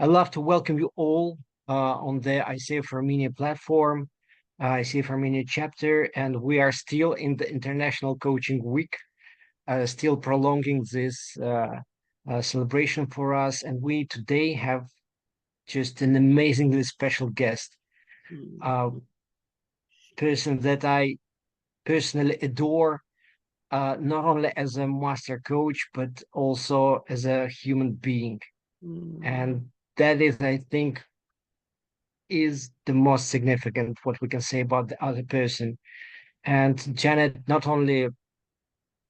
I'd love to welcome you all on the ICF Armenia platform, ICF Armenia chapter, and we are still in the International Coaching Week, still prolonging this celebration for us. And we today have just an amazingly special guest, person that I personally adore, not only as a master coach, but also as a human being. And that is, I think, is the most significant what we can say about the other person. And Janet not only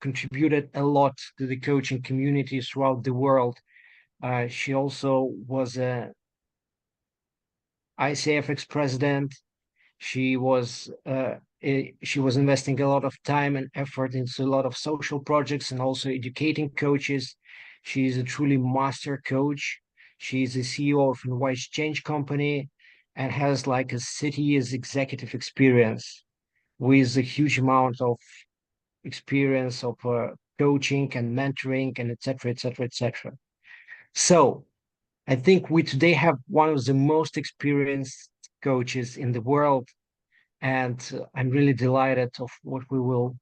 contributed a lot to the coaching community throughout the world, she also was a ICF ex-president. She was investing a lot of time and effort into a lot of social projects and also educating coaches. She is a truly master coach. She's the CEO of Wise Change Company and has like a city's executive experience with a huge amount of experience of coaching and mentoring and etc., etc., etc. So I think we today have one of the most experienced coaches in the world, and I'm really delighted of what we will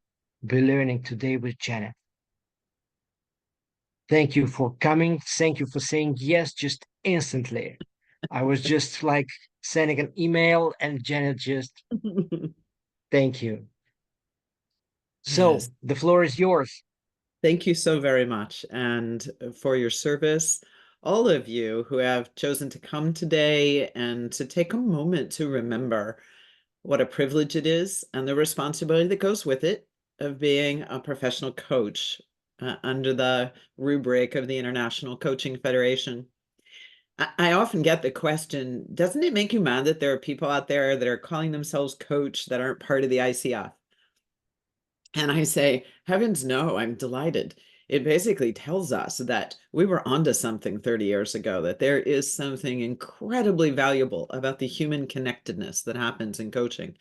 be learning today with Janet. Thank you for coming. Thank you for saying yes just instantly. I was just like sending an email and Janet just, thank you. So Yes. the floor is yours. Thank you so very much, and for your service, all of you who have chosen to come today and to take a moment to remember what a privilege it is and the responsibility that goes with it of being a professional coach under the rubric of the International Coaching Federation. I often get the question, doesn't it make you mad that there are people out there that are calling themselves coach that aren't part of the ICF? And I say, heavens no, I'm delighted. It basically tells us that we were onto something 30 years ago, that there is something incredibly valuable about the human connectedness that happens in coaching.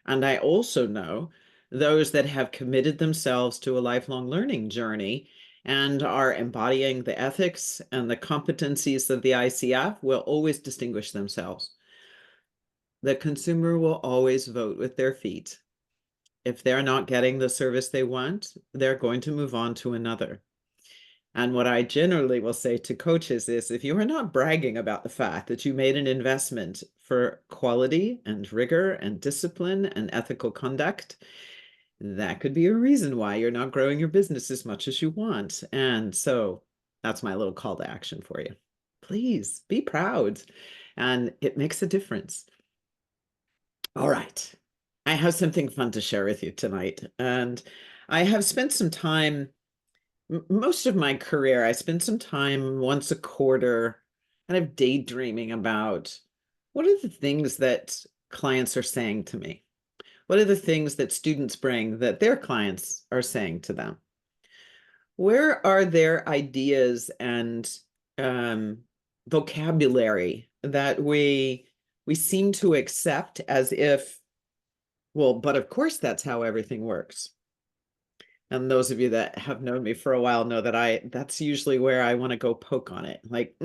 And I also know those that have committed themselves to a lifelong learning journey and are embodying the ethics and the competencies of the ICF will always distinguish themselves. The consumer will always vote with their feet. If they're not getting the service they want, they're going to move on to another. And what I generally will say to coaches is, if you are not bragging about the fact that you made an investment for quality and rigor and discipline and ethical conduct, that could be a reason why you're not growing your business as much as you want. And so that's my little call to action for you. Please be proud, and it makes a difference. All right. I have something fun to share with you tonight. And I have spent some time, most of my career, I spent some time once a quarter kind of daydreaming about what are the things that clients are saying to me? What are the things that students bring that their clients are saying to them? Where are their ideas and vocabulary that we seem to accept as if, well, but of course that's how everything works. And those of you that have known me for a while know that that's usually where I want to go poke on it. Like,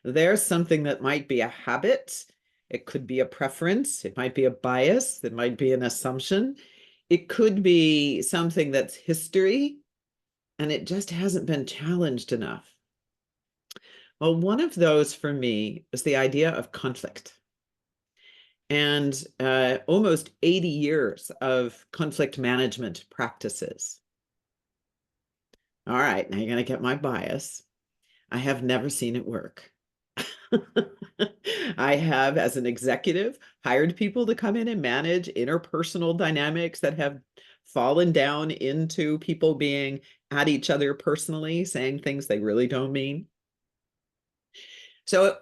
there's something that might be a habit. It could be a preference. It might be a bias. It might be an assumption. It could be something that's history, and it just hasn't been challenged enough. Well, one of those for me is the idea of conflict. And almost 80 years of conflict management practices. All right, now you're going to get my bias. I have never seen it work. I have, as an executive, hired people to come in and manage interpersonal dynamics that have fallen down into people being at each other personally, saying things they really don't mean. So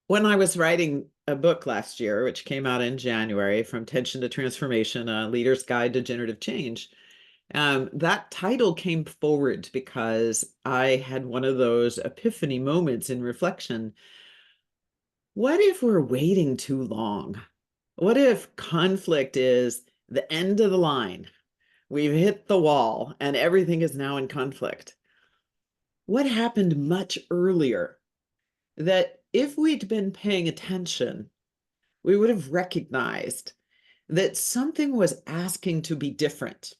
when I was writing a book last year, which came out in January, From Tension to Transformation, A Leader's Guide to Generative Change, that title came forward because I had one of those epiphany moments in reflection. What if we're waiting too long? What if conflict is the end of the line? We've hit the wall and everything is now in conflict. What happened much earlier that if we'd been paying attention, we would have recognized that something was asking to be different.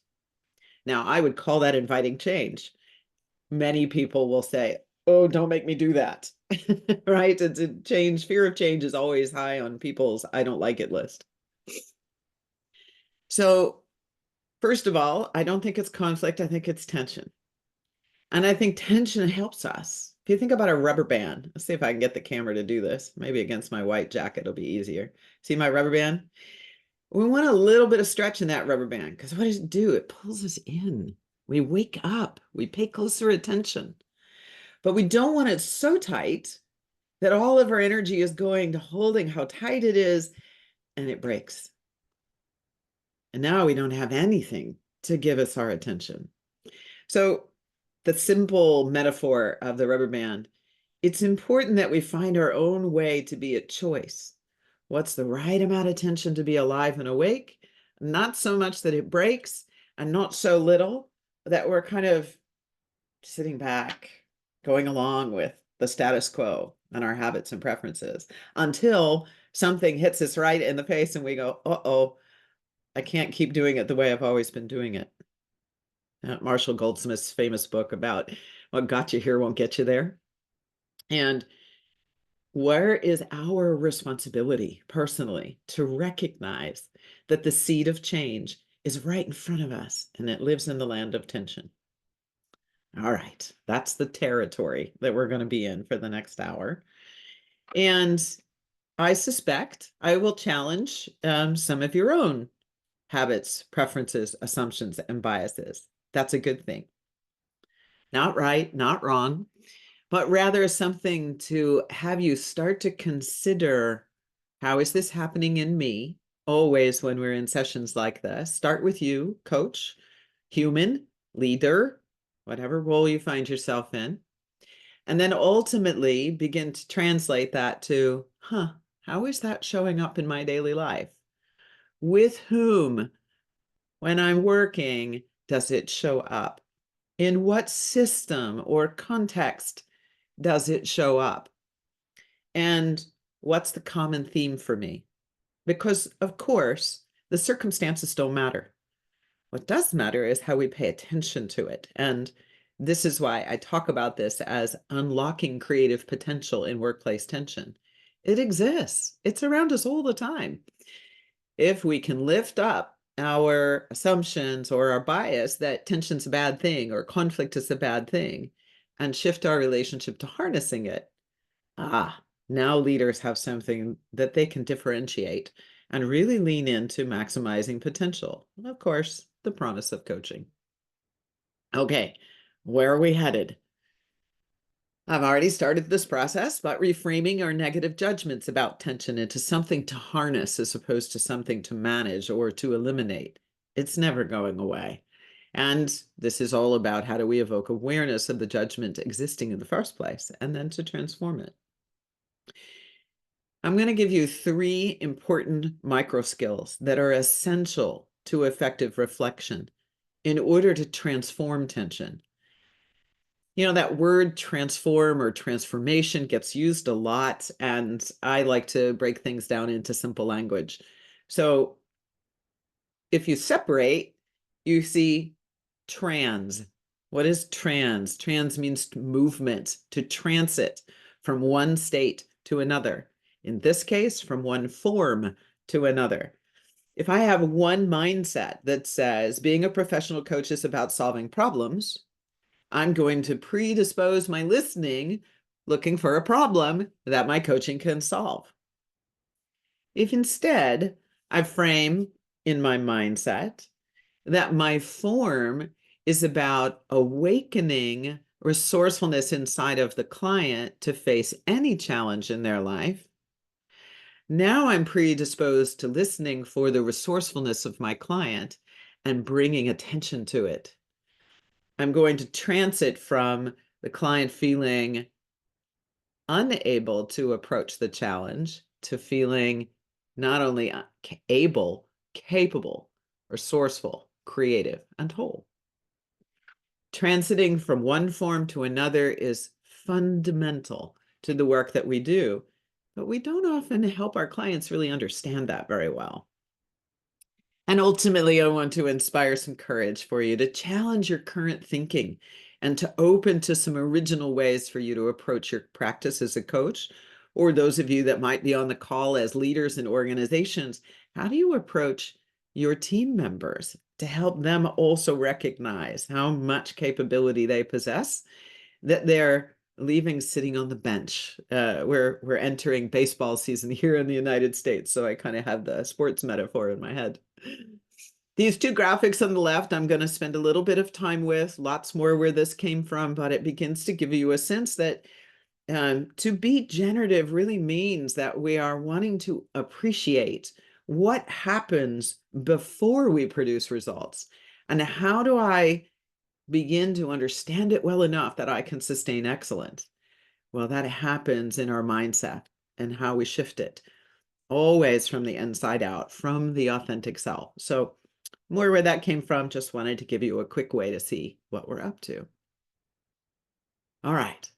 Now, I would call that inviting change. Many people will say, oh, don't make me do that, right? It's a change. Fear of change is always high on people's I don't like it list. So first of all, I don't think it's conflict. I think it's tension. And I think tension helps us. If you think about a rubber band, let's see if I can get the camera to do this. Maybe against my white jacket, it'll be easier. See my rubber band? We want a little bit of stretch in that rubber band because what does it do? It pulls us in. We wake up. We pay closer attention. But we don't want it so tight that all of our energy is going to holding how tight it is, and it breaks. And now we don't have anything to give us our attention. So the simple metaphor of the rubber band, it's important that we find our own way to be at choice. What's the right amount of tension to be alive and awake? Not so much that it breaks, and not so little that we're kind of sitting back, going along with the status quo and our habits and preferences until something hits us right in the face and we go, uh-oh, I can't keep doing it the way I've always been doing it. Marshall Goldsmith's famous book about what got you here won't get you there. And where is our responsibility personally to recognize that the seed of change is right in front of us and it lives in the land of tension? All right, that's the territory that we're going to be in for the next hour. And I suspect I will challenge some of your own habits, preferences, assumptions, and biases. That's a good thing. Not right, not wrong, but rather something to have you start to consider, how is this happening in me? Always when we're in sessions like this, start with you, coach, human, leader, whatever role you find yourself in. And then ultimately begin to translate that to, how is that showing up in my daily life? With whom, when I'm working, does it show up? In what system or context does it show up? And what's the common theme for me? Because, of course, the circumstances don't matter. What does matter is how we pay attention to it. And this is why I talk about this as unlocking creative potential in workplace tension. It exists. It's around us all the time. If we can lift up our assumptions or our bias that tension's a bad thing or conflict is a bad thing and shift our relationship to harnessing it, now leaders have something that they can differentiate and really lean into maximizing potential. And of course, the promise of coaching. Okay, where are we headed? I've already started this process, but reframing our negative judgments about tension into something to harness as opposed to something to manage or to eliminate. It's never going away. And this is all about how do we evoke awareness of the judgment existing in the first place and then to transform it. I'm going to give you 3 important micro skills that are essential to effective reflection in order to transform tension. You know, that word transform or transformation gets used a lot, and I like to break things down into simple language. So if you separate, you see trans. What is trans? Trans means movement, to transit from one state to another. In this case, from one form to another. If I have one mindset that says being a professional coach is about solving problems, I'm going to predispose my listening looking for a problem that my coaching can solve. If instead I frame in my mindset that my form is about awakening resourcefulness inside of the client to face any challenge in their life, now I'm predisposed to listening for the resourcefulness of my client and bringing attention to it. I'm going to transit from the client feeling unable to approach the challenge to feeling not only able, capable, resourceful, creative, and whole. Transiting from one form to another is fundamental to the work that we do, but we don't often help our clients really understand that very well. And ultimately, I want to inspire some courage for you to challenge your current thinking and to open to some original ways for you to approach your practice as a coach, or those of you that might be on the call as leaders in organizations. How do you approach your team members to help them also recognize how much capability they possess, that they're leaving sitting on the bench? We're entering baseball season here in the United States, so I kind of have the sports metaphor in my head. These two graphics on the left, I'm going to spend a little bit of time with, lots more where this came from, but it begins to give you a sense that to be generative really means that we are wanting to appreciate what happens before we produce results. And how do I begin to understand it well enough that I can sustain excellence? Well, that happens in our mindset and how we shift it, always from the inside out, from the authentic self. So more where that came from, just wanted to give you a quick way to see what we're up to. All right.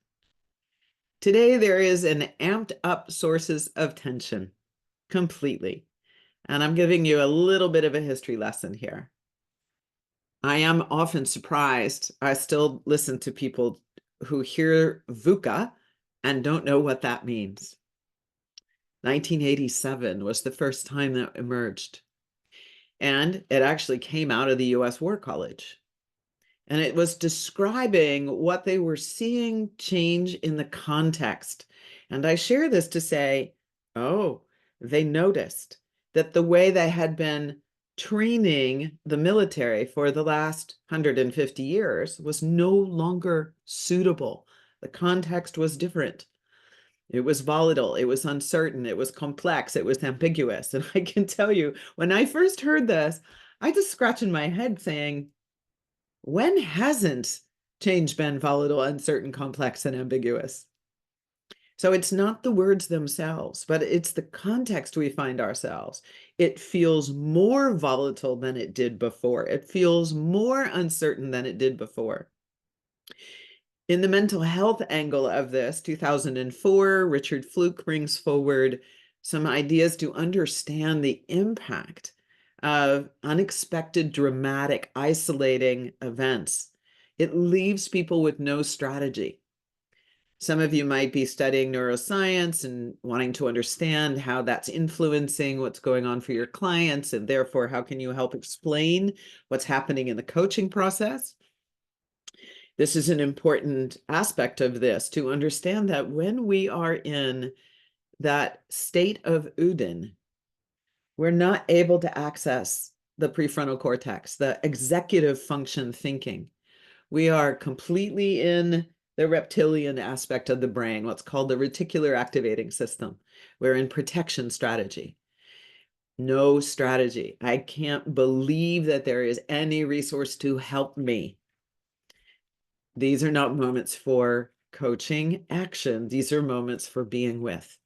Today, there is an amped up sources of tension completely. And I'm giving you a little bit of a history lesson here. I am often surprised. I still listen to people who hear VUCA and don't know what that means. 1987 was the first time that emerged. And it actually came out of the US War College. And it was describing what they were seeing change in the context. And I share this to say, oh, they noticed that the way they had been training the military for the last 150 years was no longer suitable. The context was different. It was volatile, it was uncertain, it was complex, it was ambiguous. And I can tell you, when I first heard this, I just scratched in my head saying, when hasn't change been volatile, uncertain, complex, and ambiguous? So it's not the words themselves, but it's the context we find ourselves. It feels more volatile than it did before. It feels more uncertain than it did before. In the mental health angle of this, 2004, Richard Fluke brings forward some ideas to understand the impact of unexpected, dramatic, isolating events. It leaves people with no strategy. Some of you might be studying neuroscience and wanting to understand how that's influencing what's going on for your clients, and therefore, how can you help explain what's happening in the coaching process? This is an important aspect of this, to understand that when we are in that state of Udin, we're not able to access the prefrontal cortex, the executive function thinking. We are completely in the reptilian aspect of the brain, what's called the reticular activating system. We're in protection strategy. No strategy. I can't believe that there is any resource to help me. These are not moments for coaching action. These are moments for being with,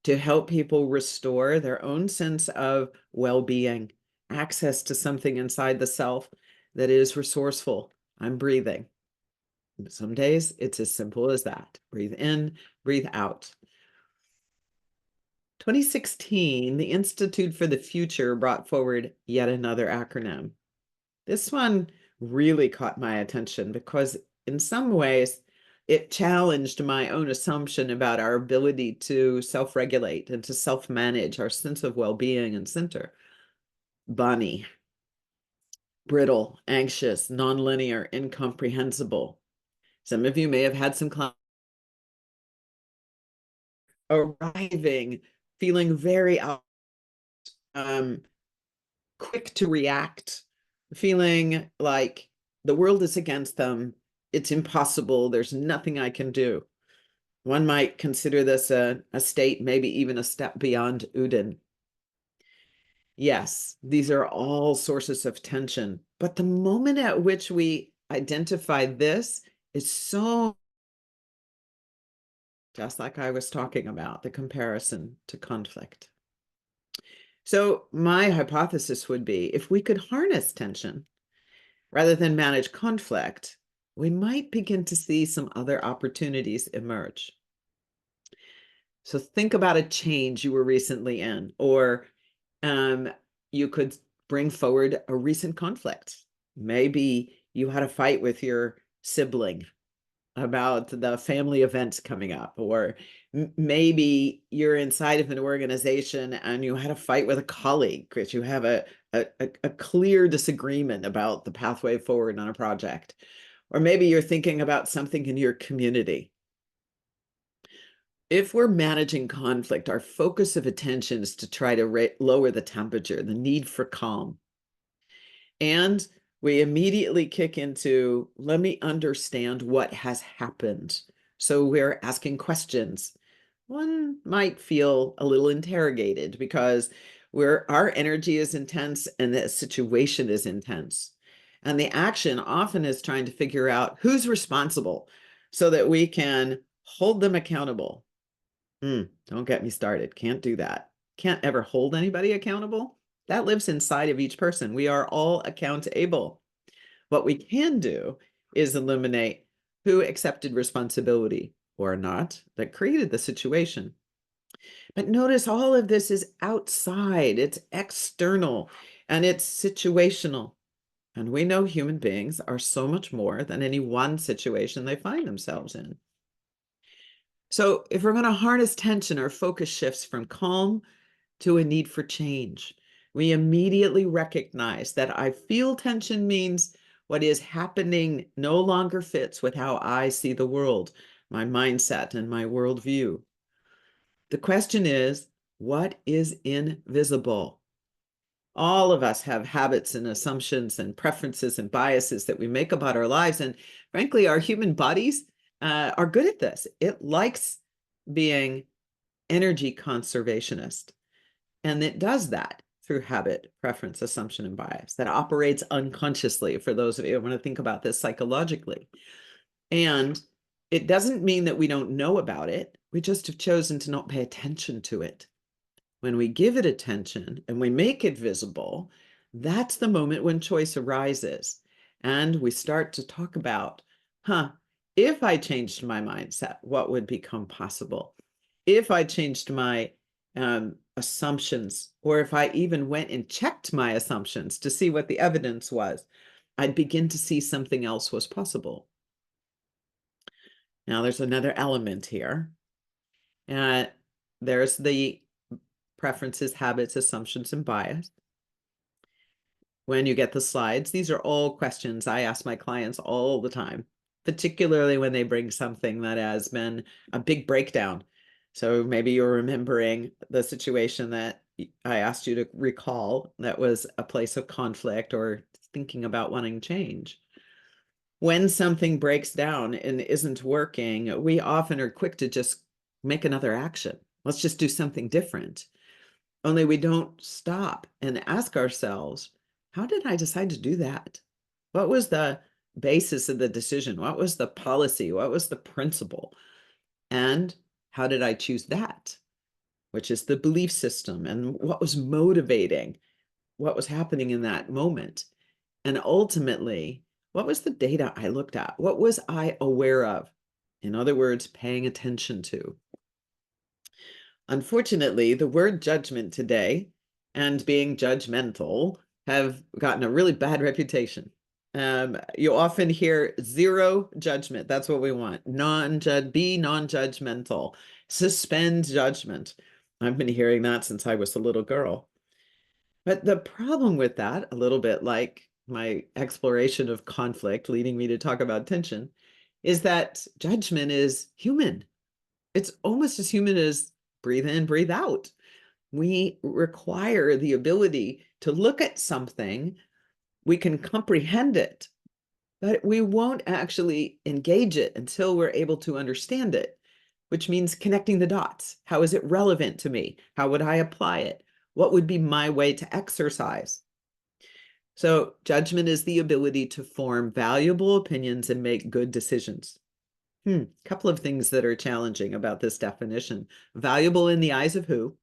to help people restore their own sense of well-being, access to something inside the self that is resourceful. I'm breathing. Some days it's as simple as that. Breathe in, breathe out. 2016, the Institute for the Future brought forward yet another acronym. This one really caught my attention because in some ways it challenged my own assumption about our ability to self-regulate and to self-manage our sense of well-being and center. Bunny, brittle, anxious, nonlinear, incomprehensible. Some of you may have had some clients arriving, feeling very quick to react, feeling like the world is against them. It's impossible. There's nothing I can do. One might consider this a state, maybe even a step beyond Udin. Yes, these are all sources of tension, but the moment at which we identify this is so, just like I was talking about, the comparison to conflict. So my hypothesis would be, if we could harness tension rather than manage conflict, we might begin to see some other opportunities emerge. So think about a change you were recently in, or you could bring forward a recent conflict. Maybe you had a fight with your sibling about the family events coming up, or maybe you're inside of an organization and you had a fight with a colleague because you have a clear disagreement about the pathway forward on a project, or maybe you're thinking about something in your community. If we're managing conflict, our focus of attention is to try to lower the temperature, the need for calm. And we immediately kick into, let me understand what has happened. So we're asking questions. One might feel a little interrogated because our energy is intense and the situation is intense. And the action often is trying to figure out who's responsible so that we can hold them accountable. Don't get me started. Can't do that. Can't ever hold anybody accountable. That lives inside of each person. We are all accountable. What we can do is eliminate who accepted responsibility or not that created the situation. But notice all of this is outside, it's external, and it's situational. And we know human beings are so much more than any one situation they find themselves in. So if we're going to harness tension, our focus shifts from calm to a need for change. We immediately recognize that I feel tension means what is happening no longer fits with how I see the world, my mindset, and my worldview. The question is, what is invisible? All of us have habits and assumptions and preferences and biases that we make about our lives. And frankly, our human bodies are good at this. It likes being energy conservationist. And it does that through habit, preference, assumption, and bias that operates unconsciously for those of you who want to think about this psychologically. And it doesn't mean that we don't know about it. We just have chosen to not pay attention to it. When we give it attention and we make it visible, that's the moment when choice arises. And we start to talk about, if I changed my mindset, what would become possible? If I changed my assumptions, or if I even went and checked my assumptions to see what the evidence was, I'd begin to see something else was possible. Now, there's another element here. There's the preferences, habits, assumptions, and bias. When you get the slides, these are all questions I ask my clients all the time, particularly when they bring something that has been a big breakdown. So maybe you're remembering the situation that I asked you to recall that was a place of conflict or thinking about wanting change. When something breaks down and isn't working, we often are quick to just make another action. Let's just do something different. Only we don't stop and ask ourselves, how did I decide to do that? What was the basis of the decision? What was the policy? What was the principle? And how did I choose that? Which is the belief system, and what was motivating, what was happening in that moment. And ultimately, what was the data I looked at? What was I aware of? In other words, paying attention to. Unfortunately, the word judgment today and being judgmental have gotten a really bad reputation. You often hear zero judgment. That's what we want. Be non-judgmental. Suspend judgment. I've been hearing that since I was a little girl. But the problem with that, a little bit like my exploration of conflict leading me to talk about tension, is that judgment is human. It's almost as human as breathe in, breathe out. We require the ability to look at something, we can comprehend it, but we won't actually engage it until we're able to understand it, which means connecting the dots. How is it relevant to me? How would I apply it? What would be my way to exercise? So judgment is the ability to form valuable opinions and make good decisions. Couple of things that are challenging about this definition. Valuable in the eyes of who?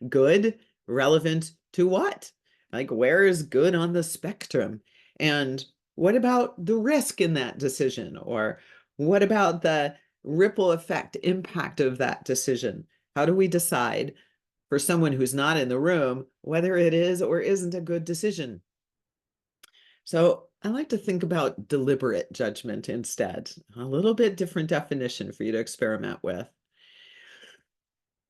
Good, relevant to what? Like, where is good on the spectrum? And what about the risk in that decision? Or what about the ripple effect impact of that decision? How do we decide for someone who's not in the room whether it is or isn't a good decision? So I like to think about deliberate judgment instead, a little bit different definition for you to experiment with.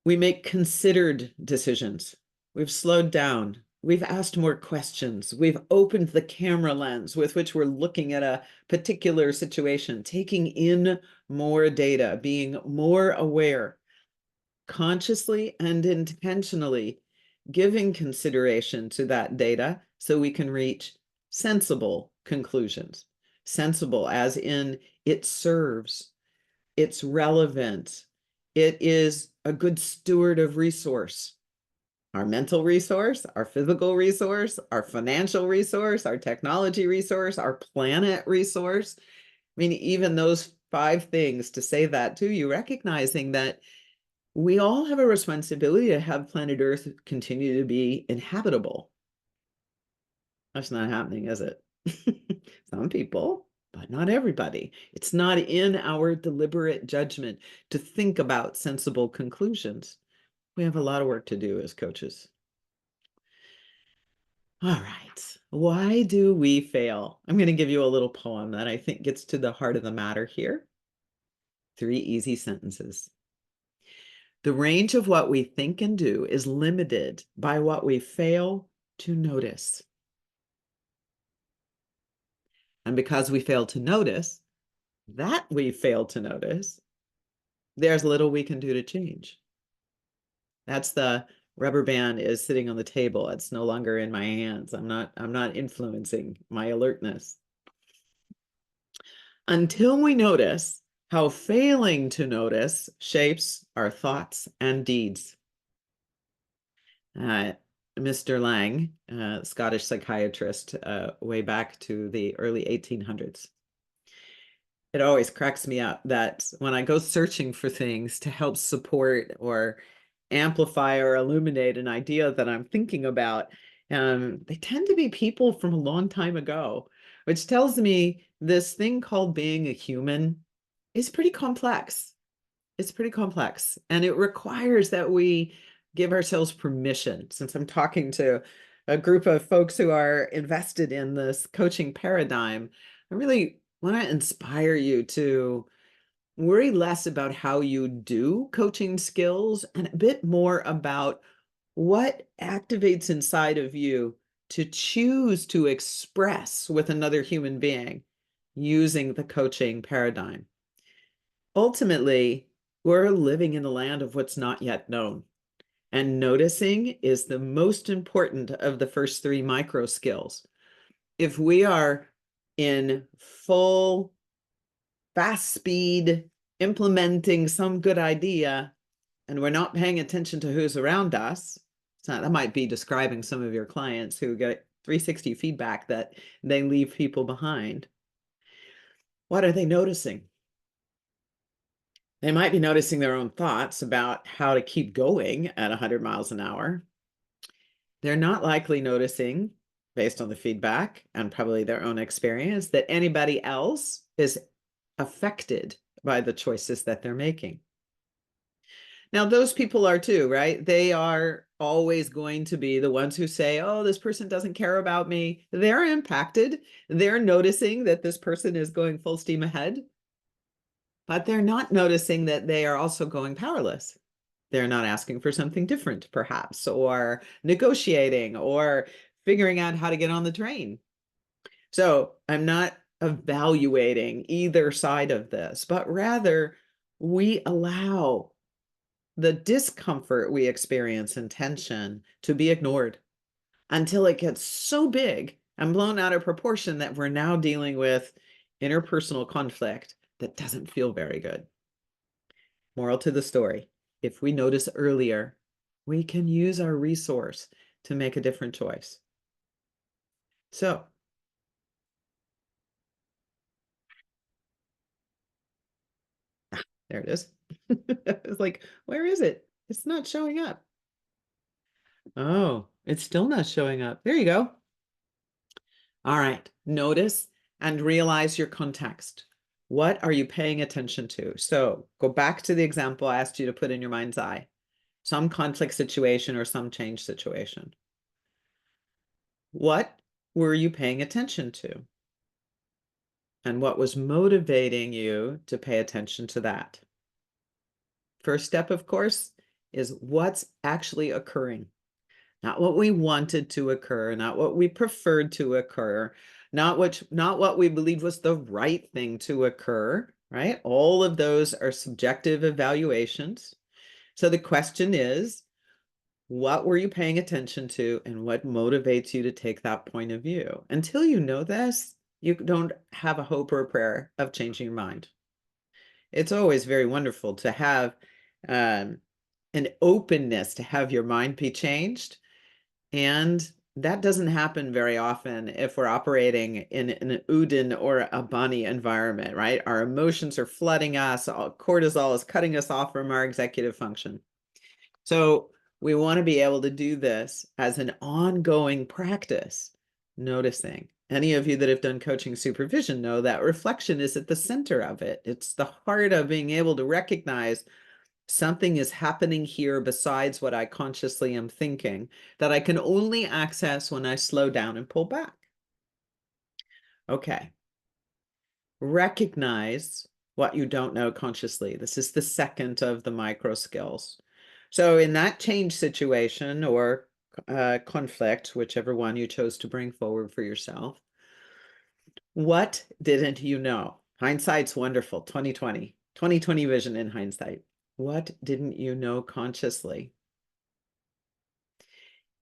We make considered decisions. We've slowed down. We've asked more questions. We've opened the camera lens with which we're looking at a particular situation, taking in more data, being more aware, consciously and intentionally giving consideration to that data so we can reach sensible conclusions. Sensible as in it serves, it's relevant, it is a good steward of resource. Our mental resource, our physical resource, our financial resource, our technology resource, our planet resource. I mean, even those 5 things, to say that to you, recognizing that we all have a responsibility to have planet Earth continue to be inhabitable. That's not happening, is it? Some people, but not everybody. It's not in our deliberate judgment to think about sensible conclusions. We have a lot of work to do as coaches. All right. Why do we fail? I'm going to give you a little poem that I think gets to the heart of the matter here. 3 easy sentences. The range of what we think and do is limited by what we fail to notice. And because we fail to notice, there's little we can do to change. That's the rubber band is sitting on the table. It's no longer in my hands. I'm not influencing my alertness. Until we notice how failing to notice shapes our thoughts and deeds. Mr. Lang, Scottish psychiatrist, way back to the early 1800s. It always cracks me up that when I go searching for things to help support or amplify or illuminate an idea that I'm thinking about, they tend to be people from a long time ago, which tells me this thing called being a human is pretty complex. It's pretty complex, and it requires that we give ourselves permission. Since I'm talking to a group of folks who are invested in this coaching paradigm, I really want to inspire you to worry less about how you do coaching skills and a bit more about what activates inside of you to choose to express with another human being using the coaching paradigm. Ultimately, we're living in the land of what's not yet known. And noticing is the most important of the first 3 micro skills. If we are in full, fast speed, implementing some good idea, and we're not paying attention to who's around us, that might be describing some of your clients who get 360 feedback that they leave people behind. What are they noticing? They might be noticing their own thoughts about how to keep going at 100 miles an hour. They're not likely noticing, based on the feedback and probably their own experience, that anybody else is affected by the choices that they're making. Now, those people are too, right? They are always going to be the ones who say, oh, this person doesn't care about me. They're impacted. They're noticing that this person is going full steam ahead. But they're not noticing that they are also going powerless. They're not asking for something different, perhaps, or negotiating or figuring out how to get on the train. So I'm not evaluating either side of this, but rather we allow the discomfort we experience and tension to be ignored until it gets so big and blown out of proportion that we're now dealing with interpersonal conflict that doesn't feel very good. Moral to the story, if we notice earlier, we can use our resource to make a different choice. So, there it is. It's like, where is it? It's not showing up. Oh, it's still not showing up. There you go. All right, notice and realize your context. What are you paying attention to? So go back to the example I asked you to put in your mind's eye. Some conflict situation or some change situation. What were you paying attention to? And what was motivating you to pay attention to that? First step, of course, is what's actually occurring. Not what we wanted to occur, not what we preferred to occur, not what we believed was the right thing to occur, right? All of those are subjective evaluations. So the question is, what were you paying attention to and what motivates you to take that point of view? Until you know this, you don't have a hope or a prayer of changing your mind. It's always very wonderful to have an openness to have your mind be changed. And that doesn't happen very often if we're operating in an Udin or a Bani environment, right? Our emotions are flooding us, cortisol is cutting us off from our executive function. So we want to be able to do this as an ongoing practice, noticing. Any of you that have done coaching supervision know that reflection is at the center of it. It's the heart of being able to recognize something is happening here besides what I consciously am thinking that I can only access when I slow down and pull back. Okay. Recognize what you don't know consciously. This is the second of the micro skills. So in that change situation or conflict, whichever one you chose to bring forward for yourself, what didn't you know? Hindsight's wonderful, 2020 vision in hindsight. What didn't you know consciously?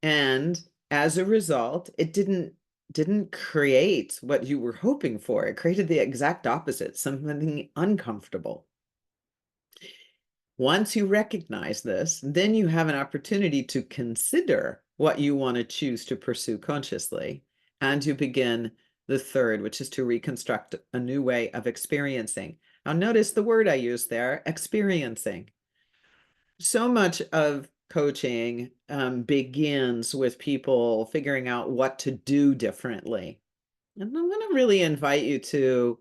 And as a result, it didn't create what you were hoping for. It created the exact opposite, something uncomfortable. Once you recognize this, then you have an opportunity to consider what you want to choose to pursue consciously. And you begin the third, which is to reconstruct a new way of experiencing. Now, notice the word I used there, experiencing. So much of coaching begins with people figuring out what to do differently. And I want to really invite you to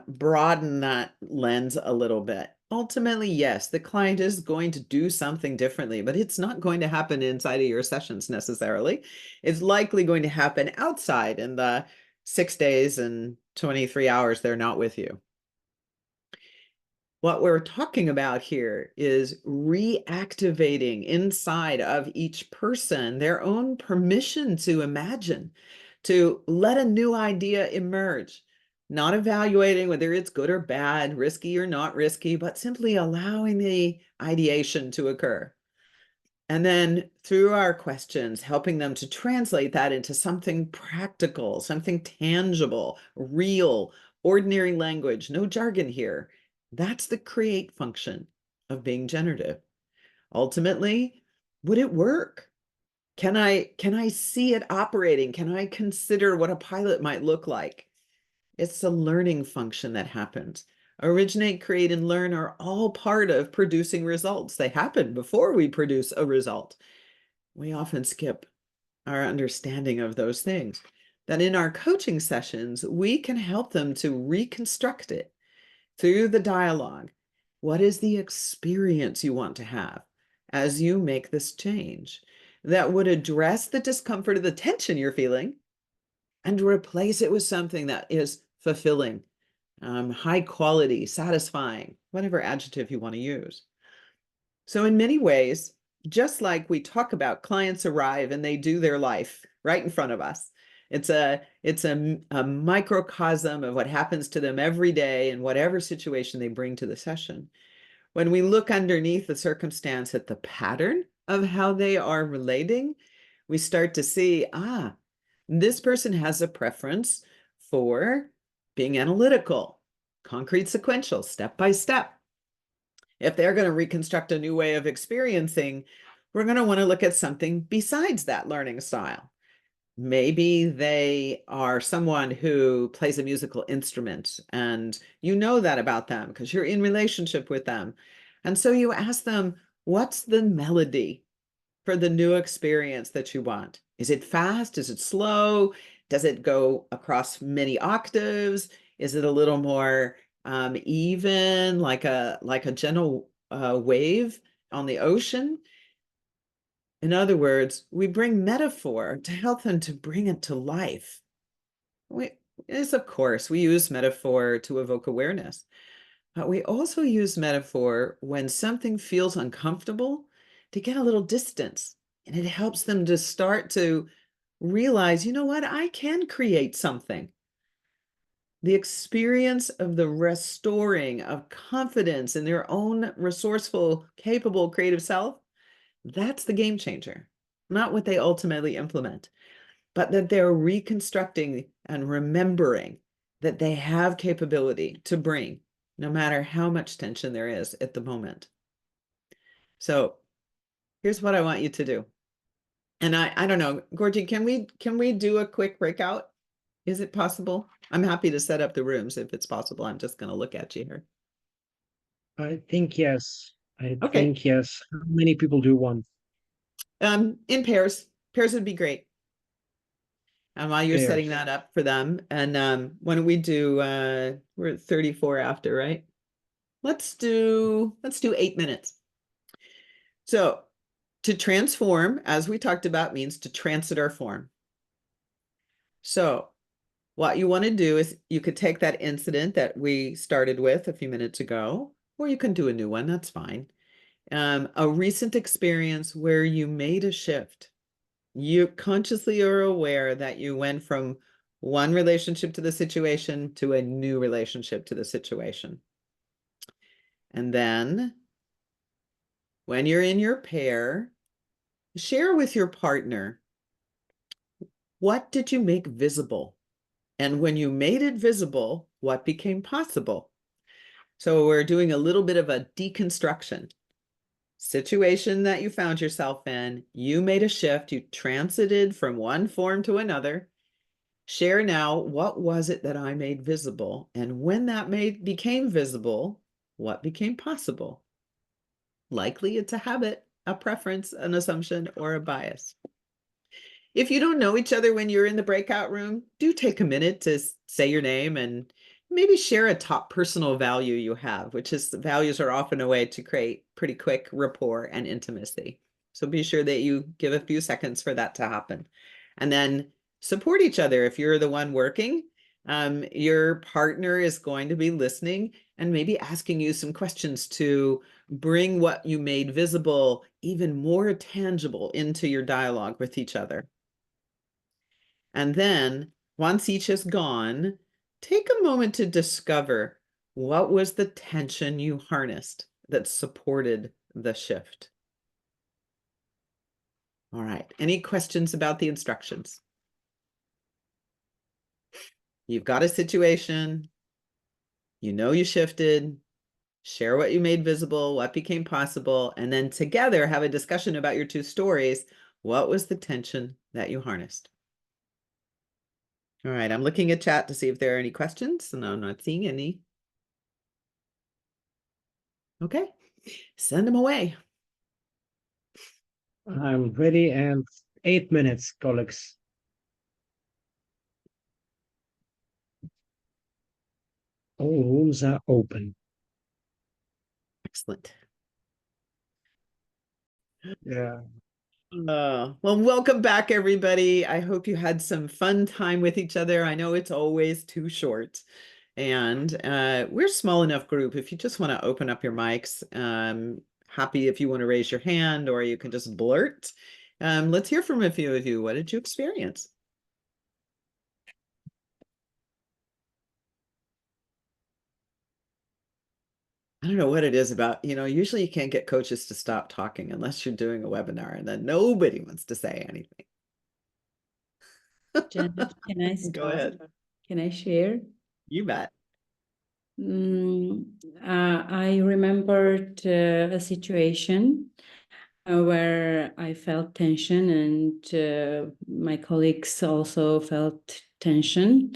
broaden that lens a little bit. Ultimately, yes, the client is going to do something differently, but it's not going to happen inside of your sessions necessarily. It's likely going to happen outside in the 6 days and 23 hours they're not with you. What we're talking about here is reactivating inside of each person their own permission to imagine, to let a new idea emerge, not evaluating whether it's good or bad, risky or not risky, but simply allowing the ideation to occur. And then through our questions, helping them to translate that into something practical, something tangible, real, ordinary language, no jargon here. That's the create function of being generative. Ultimately, would it work? Can I see it operating? Can I consider what a pilot might look like? It's the learning function that happens. Originate, create, and learn are all part of producing results. They happen before we produce a result. We often skip our understanding of those things. That in our coaching sessions, we can help them to reconstruct it through the dialogue. What is the experience you want to have as you make this change that would address the discomfort of the tension you're feeling and replace it with something that is fulfilling, high quality, satisfying, whatever adjective you want to use. So in many ways, just like we talk about clients arrive and they do their life right in front of us, it's a microcosm of what happens to them every day in whatever situation they bring to the session. When we look underneath the circumstance at the pattern of how they are relating, we start to see, this person has a preference for being analytical, concrete, sequential, step by step. If they're going to reconstruct a new way of experiencing, we're going to want to look at something besides that learning style. Maybe they are someone who plays a musical instrument and you know that about them because you're in relationship with them. And so you ask them, what's the melody for the new experience that you want? Is it fast? Is it slow? Does it go across many octaves? Is it a little more even like a gentle wave on the ocean. In other words, we bring metaphor to help them to bring it to life. Yes, of course, we use metaphor to evoke awareness, but we also use metaphor when something feels uncomfortable to get a little distance, and it helps them to start to realize, you know what, I can create something. The experience of the restoring of confidence in their own resourceful, capable, creative self, that's the game changer, not what they ultimately implement, but that they're reconstructing and remembering that they have capability to bring, no matter how much tension there is at the moment. So here's what I want you to do. And I don't know, Gorgie, can we do a quick breakout? Is it possible? I'm happy to set up the rooms if it's possible. I'm just going to look at you here. I think yes. I Okay. think yes. How many people do you want? In pairs. Pairs would be great. And while you're setting Pairs. that up for them, and why don't we do we're at 34 after, right? Let's do 8 minutes. So to transform, as we talked about, means to transit our form. So what you want to do is you could take that incident that we started with a few minutes ago, or you can do a new one, that's fine. A recent experience where you made a shift. You consciously are aware that you went from one relationship to the situation to a new relationship to the situation. And then when you're in your pair, share with your partner, what did you make visible? And when you made it visible, what became possible? So we're doing a little bit of a deconstruction. Situation that you found yourself in, you made a shift, you transited from one form to another. Share now, what was it that I made visible? And when that became visible, what became possible? Likely it's a habit, a preference, an assumption, or a bias. If you don't know each other when you're in the breakout room, do take a minute to say your name and maybe share a top personal value you have, which is values are often a way to create pretty quick rapport and intimacy. So be sure that you give a few seconds for that to happen. And then support each other. If you're the one working, your partner is going to be listening and maybe asking you some questions to bring what you made visible even more tangible into your dialogue with each other. And then once each is gone, take a moment to discover what was the tension you harnessed that supported the shift. All right. Any questions about the instructions? You've got a situation. You know you shifted. Share what you made visible, what became possible, and then together have a discussion about your two stories. What was the tension that you harnessed? All right, I'm looking at chat to see if there are any questions, and I'm not seeing any. Okay, send them away. I'm ready, and 8 minutes, colleagues. All rooms are open. Excellent. Yeah. Well, welcome back, everybody. I hope you had some fun time with each other. I know it's always too short. And we're a small enough group. If you just want to open up your mics, happy if you want to raise your hand or you can just blurt. Let's hear from a few of you. What did you experience? I don't know what it is about, usually you can't get coaches to stop talking unless you're doing a webinar and then nobody wants to say anything. Janet, can I start? Go ahead. Can I share? You bet. I remembered a situation where I felt tension and my colleagues also felt tension.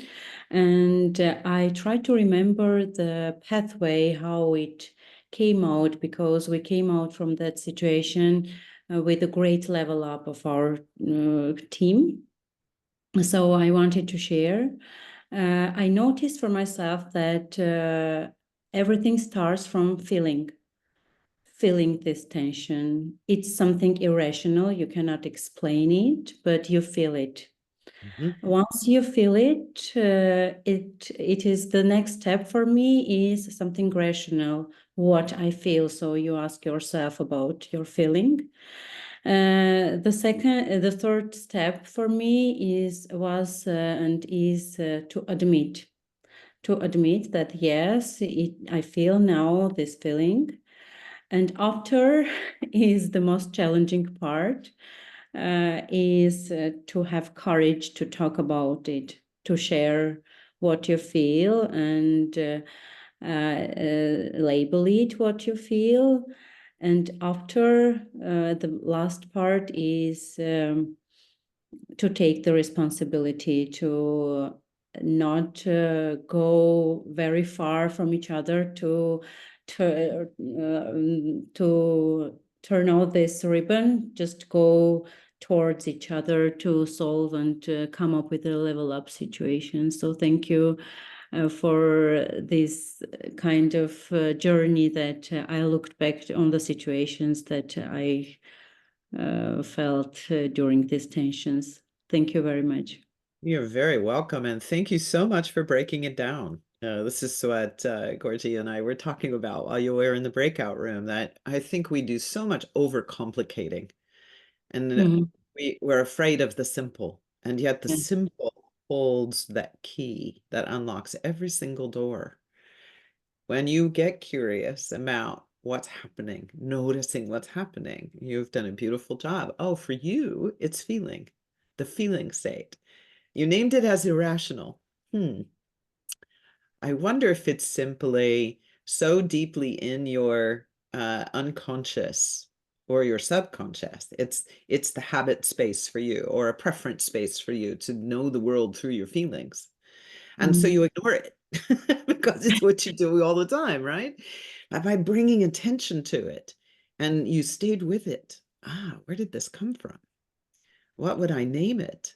And I tried to remember the pathway, how it came out, because we came out from that situation with a great level up of our team. So I wanted to share. I noticed for myself that everything starts from feeling this tension. It's something irrational. You cannot explain it, but you feel it. Once you feel it, it is the next step for me is something rational, what I feel. So you ask yourself about your feeling. The third step for me was to admit that yes, I feel now this feeling. And after is the most challenging part, is to have courage to talk about it, to share what you feel and label it what you feel. And after, the last part is to take the responsibility to not go very far from each other, to turn out this ribbon, just go towards each other to solve and to come up with a level up situation. So thank you for this kind of journey that I looked back on the situations that I felt during these tensions. Thank you very much. You're very welcome, and thank you so much for breaking it down. This is what Gorgi and I were talking about while you were in the breakout room, that I think we do so much overcomplicating, and we're afraid of the simple, and yet the simple holds that key that unlocks every single door. When you get curious about what's happening, noticing what's happening, you've done a beautiful job. Oh, for you, it's feeling, the feeling state. You named it as irrational. I wonder if it's simply so deeply in your unconscious or your subconscious. It's the habit space for you, or a preference space for you to know the world through your feelings. And so you ignore it because it's what you do all the time, right? But by bringing attention to it and you stayed with it, where did this come from? What would I name it?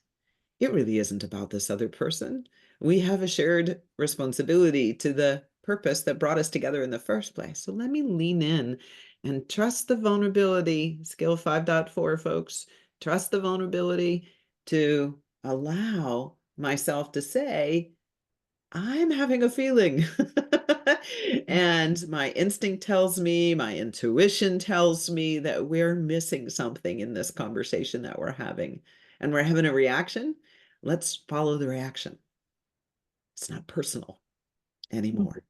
It really isn't about this other person. We have a shared responsibility to the purpose that brought us together in the first place. So let me lean in and trust the vulnerability, skill 5.4, folks. Trust the vulnerability to allow myself to say, I'm having a feeling. And my instinct tells me, my intuition tells me that we're missing something in this conversation that we're having. And we're having a reaction. Let's follow the reaction. It's not personal anymore,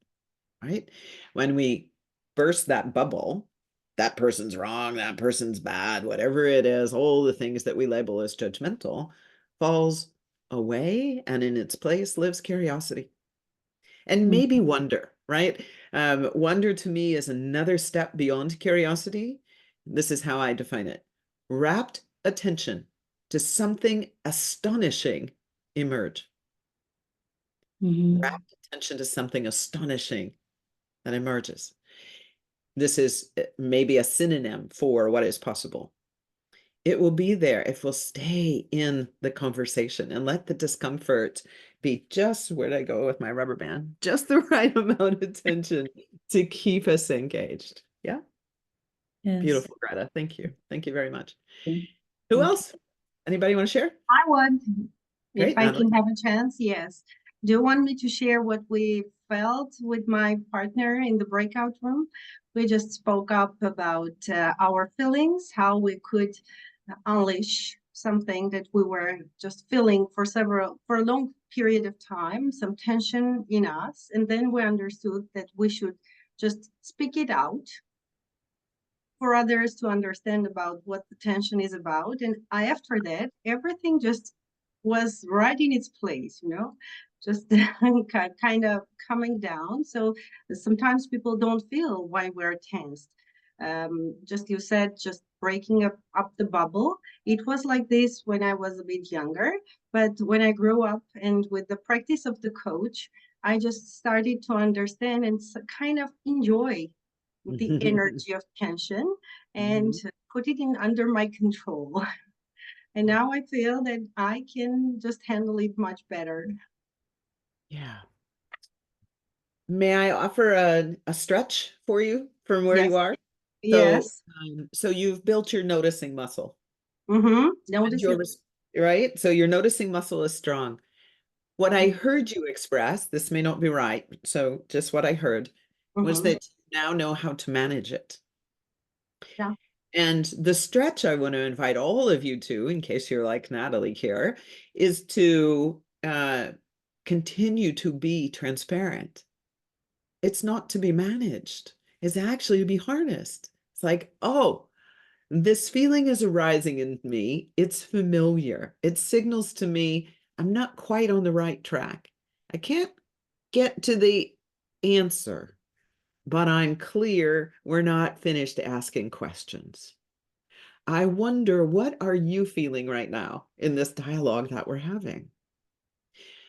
right? When we burst that bubble, that person's wrong, that person's bad, whatever it is, all the things that we label as judgmental falls away, and in its place lives curiosity. And maybe wonder, right? Wonder to me is another step beyond curiosity. This is how I define it. Rapt attention to something astonishing emerge. Rapt attention to something astonishing that emerges. This is maybe a synonym for what is possible. It will be there if we'll stay in the conversation and let the discomfort be just, where'd I go with my rubber band? Just the right amount of tension to keep us engaged. Yeah. Yes. Beautiful, Greta. Thank you. Thank you very much. Thank Who else? Anybody want to share? I would, Great, if I Natalie. can have a chance, yes. Do you want me to share what we felt with my partner in the breakout room? We just spoke up about our feelings, how we could unleash something that we were just feeling for a long period of time, some tension in us. And then we understood that we should just speak it out for others to understand about what the tension is about. And after that, everything just was right in its place, just kind of coming down. So sometimes people don't feel why we're tensed. Just you said, just breaking up the bubble. It was like this when I was a bit younger, but when I grew up and with the practice of the coach, I just started to understand and kind of enjoy the energy of tension and put it in under my control. And now I feel that I can just handle it much better. Yeah. May I offer a stretch for you from where you Yes. are? Yes. So you've built your noticing muscle. Mm-hmm. And right? So your noticing muscle is strong. What I heard you express, this may not be right, so just what I heard, was that you now know how to manage it. Yeah. And the stretch I want to invite all of you to, in case you're like Natalie here, is to continue to be transparent. It's not to be managed. It's actually to be harnessed. It's like, oh, this feeling is arising in me. It's familiar. It signals to me I'm not quite on the right track. I can't get to the answer, but I'm clear we're not finished asking questions. I wonder, what are you feeling right now in this dialogue that we're having?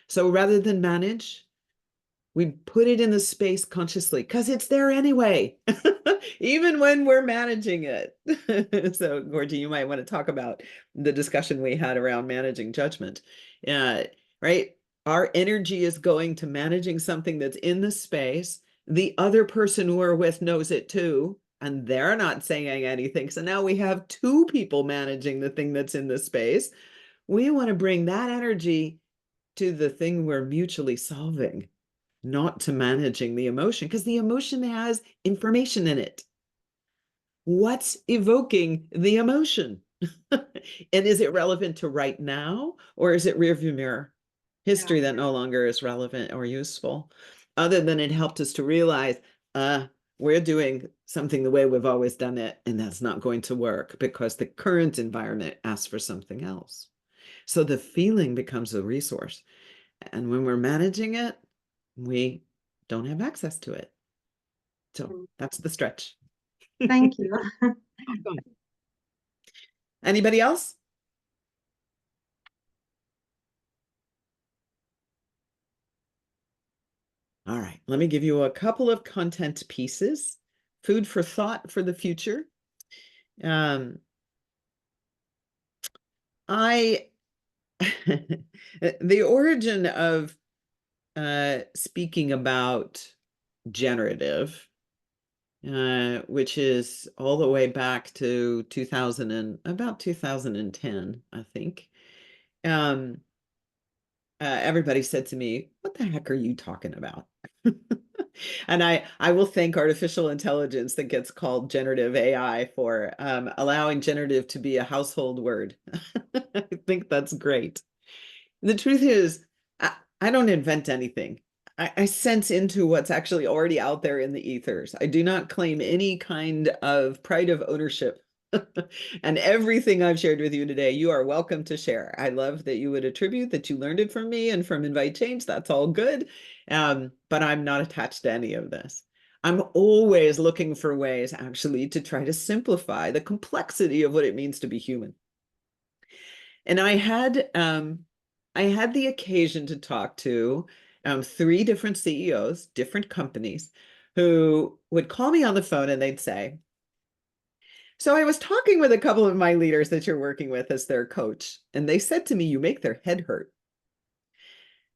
So rather than manage, we put it in the space consciously because it's there anyway, even when we're managing it. So, Gorgie, you might want to talk about the discussion we had around managing judgment. Right? Our energy is going to managing something that's in the space. The other person we're with knows it too, and they're not saying anything. So now we have two people managing the thing that's in the space. We want to bring that energy to the thing we're mutually solving, not to managing the emotion, because the emotion has information in it. What's evoking the emotion? And is it relevant to right now, or is it rearview mirror history that no longer is relevant or useful, other than it helped us to realize we're doing something the way we've always done it, and that's not going to work because the current environment asks for something else. So the feeling becomes a resource. And when we're managing it, we don't have access to it. So that's the stretch. Thank you. Anybody else? All right, let me give you a couple of content pieces, food for thought for the future. The origin of speaking about generative, which is all the way back to about 2010, I think. Everybody said to me, "What the heck are you talking about?" And I will thank artificial intelligence that gets called generative AI for allowing generative to be a household word. I think that's great. The truth is, I don't invent anything. I sense into what's actually already out there in the ethers. I do not claim any kind of pride of ownership. And everything I've shared with you today, you are welcome to share. I love that you would attribute that you learned it from me and from Invite Change. That's all good. But I'm not attached to any of this. I'm always looking for ways actually to try to simplify the complexity of what it means to be human. And I had the occasion to talk to 3 different CEOs, different companies, who would call me on the phone and they'd say, "So I was talking with a couple of my leaders that you're working with as their coach, and they said to me, you make their head hurt."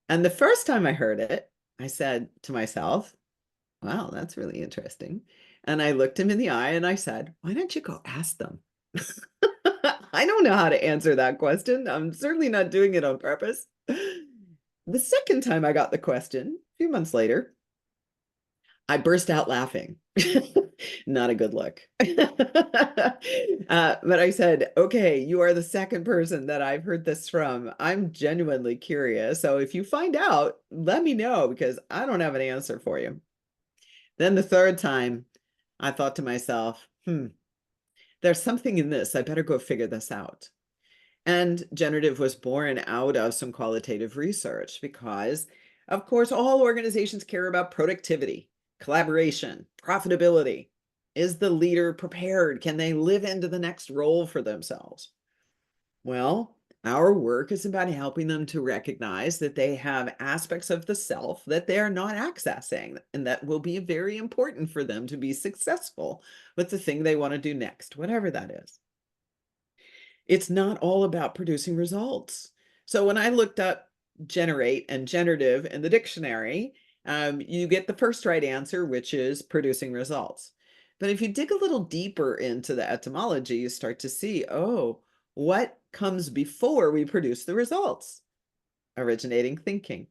And the first time I heard it, I said to myself, "Wow, that's really interesting." And I looked him in the eye and I said, "Why don't you go ask them?" I don't know how to answer that question. I'm certainly not doing it on purpose. The second time I got the question, a few months later, I burst out laughing. Not a good look. But I said, "Okay, you are the second person that I've heard this from. I'm genuinely curious. So if you find out, let me know because I don't have an answer for you." Then the third time, I thought to myself, there's something in this. I better go figure this out. And generative was born out of some qualitative research because, of course, all organizations care about productivity, collaboration, profitability. Is the leader prepared? Can they live into the next role for themselves? Well, our work is about helping them to recognize that they have aspects of the self that they are not accessing, and that will be very important for them to be successful with the thing they want to do next, whatever that is. It's not all about producing results. So when I looked up generate and generative in the dictionary, You get the first right answer, which is producing results. But if you dig a little deeper into the etymology, you start to see, oh, what comes before we produce the results? Originating thinking,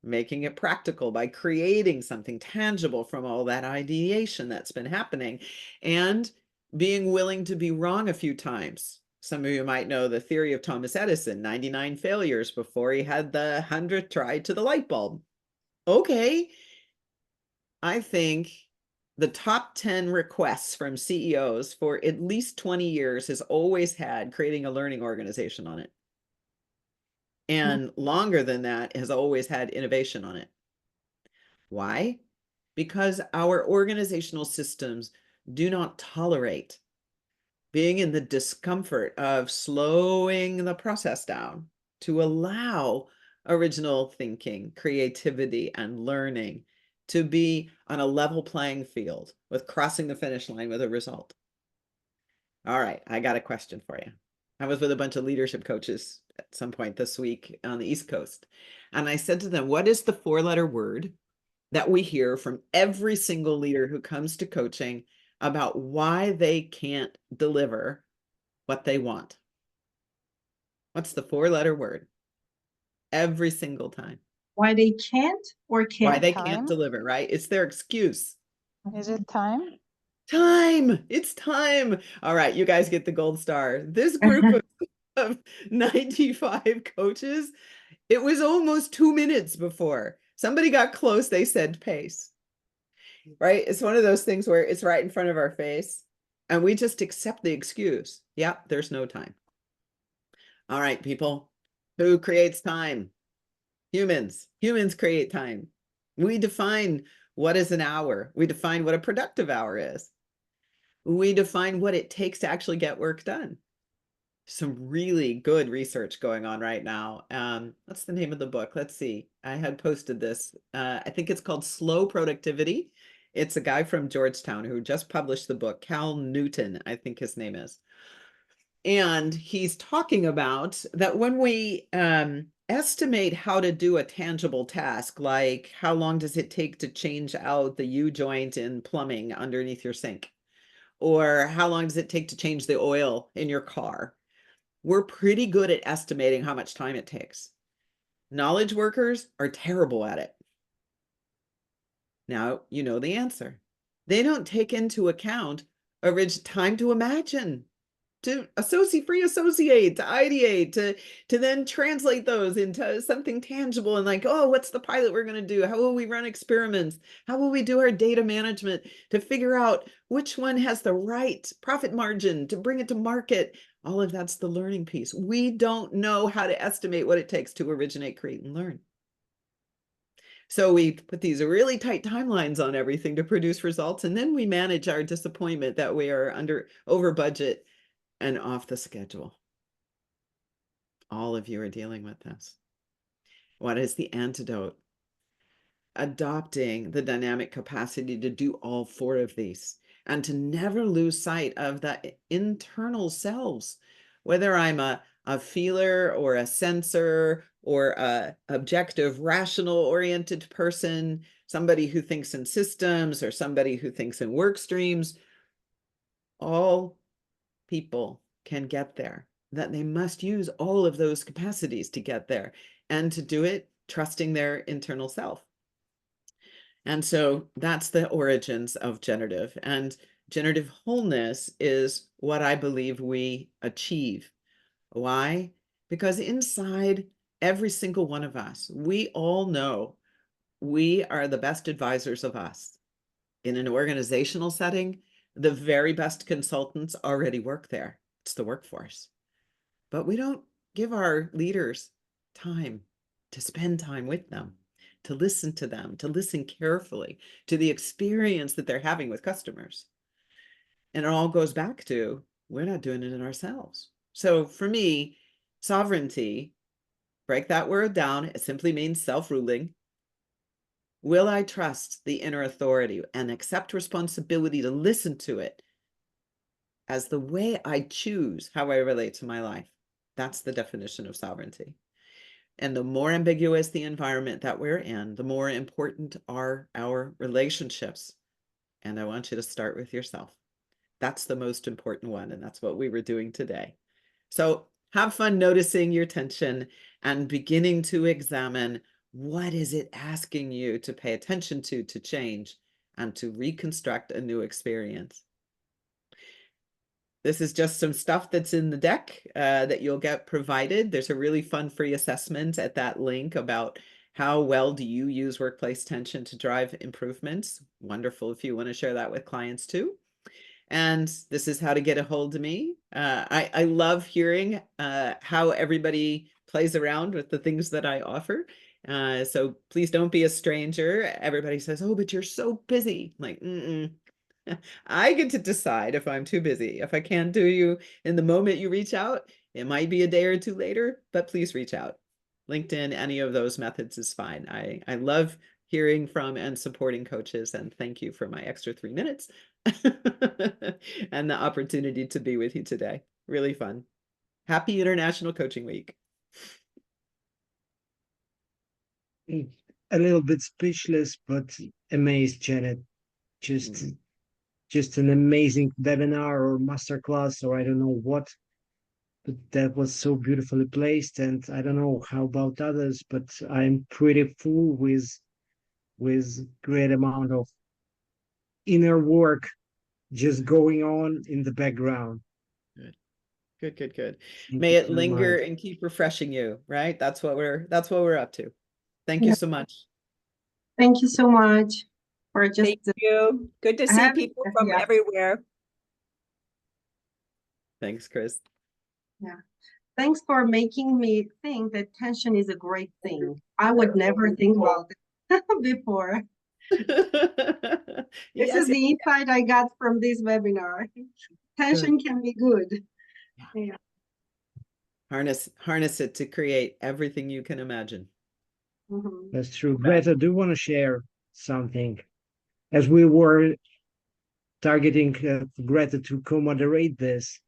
making it practical by creating something tangible from all that ideation that's been happening, and being willing to be wrong a few times. Some of you might know the theory of Thomas Edison, 99 failures before he had the 100th try to the light bulb. Okay, I think the top 10 requests from CEOs for at least 20 years has always had creating a learning organization on it. And longer than that has always had innovation on it. Why? Because our organizational systems do not tolerate being in the discomfort of slowing the process down to allow original thinking, creativity, and learning to be on a level playing field with crossing the finish line with a result. All right, I got a question for you. I was with a bunch of leadership coaches at some point this week on the East Coast, and I said to them, what is the 4-letter word that we hear from every single leader who comes to coaching about why they can't deliver what they want? What's the 4-letter word? Every single time. Why they can't or can't? Why they can't deliver, right? It's their excuse. Is it time? Time. It's time. All right, you guys get the gold star. This group of 95 coaches, it was almost 2 minutes before somebody got close. They said pace, right? It's one of those things where it's right in front of our face and we just accept the excuse. Yep, there's no time. All right, people, who creates time? Humans. Humans create time. We define what is an hour. We define what a productive hour is. We define what it takes to actually get work done. Some really good research going on right now. What's the name of the book? Let's see. I had posted this. I think it's called Slow Productivity. It's a guy from Georgetown who just published the book, Cal Newton, I think his name is. And he's talking about that when we estimate how to do a tangible task, like how long does it take to change out the U-joint in plumbing underneath your sink? Or how long does it take to change the oil in your car? We're pretty good at estimating how much time it takes. Knowledge workers are terrible at it. Now, you know the answer. They don't take into account time to imagine, to associate, to ideate, to then translate those into something tangible and like, oh, what's the pilot we're going to do? How will we run experiments? How will we do our data management to figure out which one has the right profit margin to bring it to market? All of that's the learning piece. We don't know how to estimate what it takes to originate, create, and learn. So we put these really tight timelines on everything to produce results, and then we manage our disappointment that we are over budget and off the schedule. All of you are dealing with this. What is the antidote? Adopting the dynamic capacity to do all 4 of these and to never lose sight of the internal selves, whether I'm a feeler or a sensor or a objective, rational oriented person, somebody who thinks in systems or somebody who thinks in work streams. All people can get there, that they must use all of those capacities to get there, and to do it trusting their internal self. And so that's the origins of generative. And generative wholeness is what I believe we achieve. Why? Because inside every single one of us, we all know we are the best advisors of us. In an organizational setting, the very best consultants already work there. It's the workforce. But we don't give our leaders time to spend time with them, to listen to them, to listen carefully to the experience that they're having with customers. And it all goes back to, we're not doing it in ourselves. So for me, sovereignty, break that word down, it simply means self-ruling. Will I trust the inner authority and accept responsibility to listen to it as the way I choose how I relate to my life? That's the definition of sovereignty. And the more ambiguous the environment that we're in, the more important are our relationships. And I want you to start with yourself. That's the most important one. And that's what we were doing today. So have fun noticing your tension and beginning to examine, what is it asking you to pay attention to change and to reconstruct a new experience. This is just some stuff that's in the deck that you'll get provided. There's a really fun free assessment at that link about how well do you use workplace tension to drive improvements. Wonderful if you want to share that with clients too. And this is how to get a hold of me. I love hearing how everybody plays around with the things that I offer. So please don't be a stranger. Everybody says, oh, but you're so busy. I'm like, I get to decide if I'm too busy. If I can't do you in the moment you reach out, it might be a day or two later, but please reach out. LinkedIn, any of those methods is fine. I love hearing from and supporting coaches, and thank you for my extra 3 minutes and the opportunity to be with you today. Really fun. Happy International Coaching Week. A little bit speechless, but amazed, Janet. Just an amazing webinar or masterclass, or I don't know what, but that was so beautifully placed. And I don't know how about others, but I'm pretty full with great amount of inner work just going on in the background. Good. Thank May you it so linger much. and keep refreshing you, right? That's what we're up to. Thank you so much. Thank you so much for just Thank you. Good to see having people us, from yeah. everywhere. Thanks, Chris. Yeah. Thanks for making me think that tension is a great thing. I would never think about it before. This Yes, is the insight I got from this webinar. Tension can be good. Yeah. harness it to create everything you can imagine. Mhm. That's true. Greta, do you want to share something? As we were targeting Greta to co-moderate this,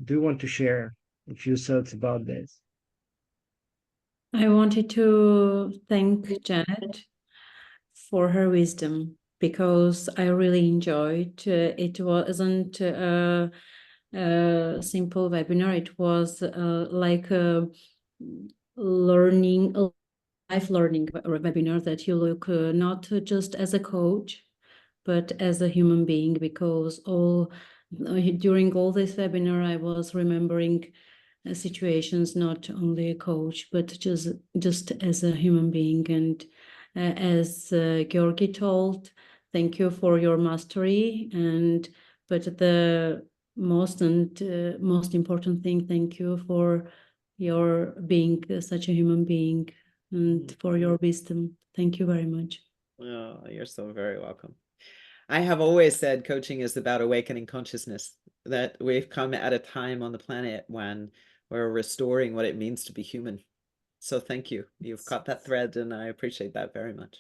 do you want to share a few thoughts about this? I wanted to thank Janet for her wisdom, because I really enjoyed it. Wasn't a simple webinar. It was like a life learning webinar that you look not just as a coach, but as a human being, because during all this webinar, I was remembering situations, not only a coach, but just as a human being. And as Georgi told, thank you for your mastery. But the most important thing, thank you for your being such a human being and for your wisdom. Thank you very much. Oh, you're so very welcome. I have always said coaching is about awakening consciousness, that we've come at a time on the planet when we're restoring what it means to be human. So thank you. You've caught that thread, and I appreciate that very much.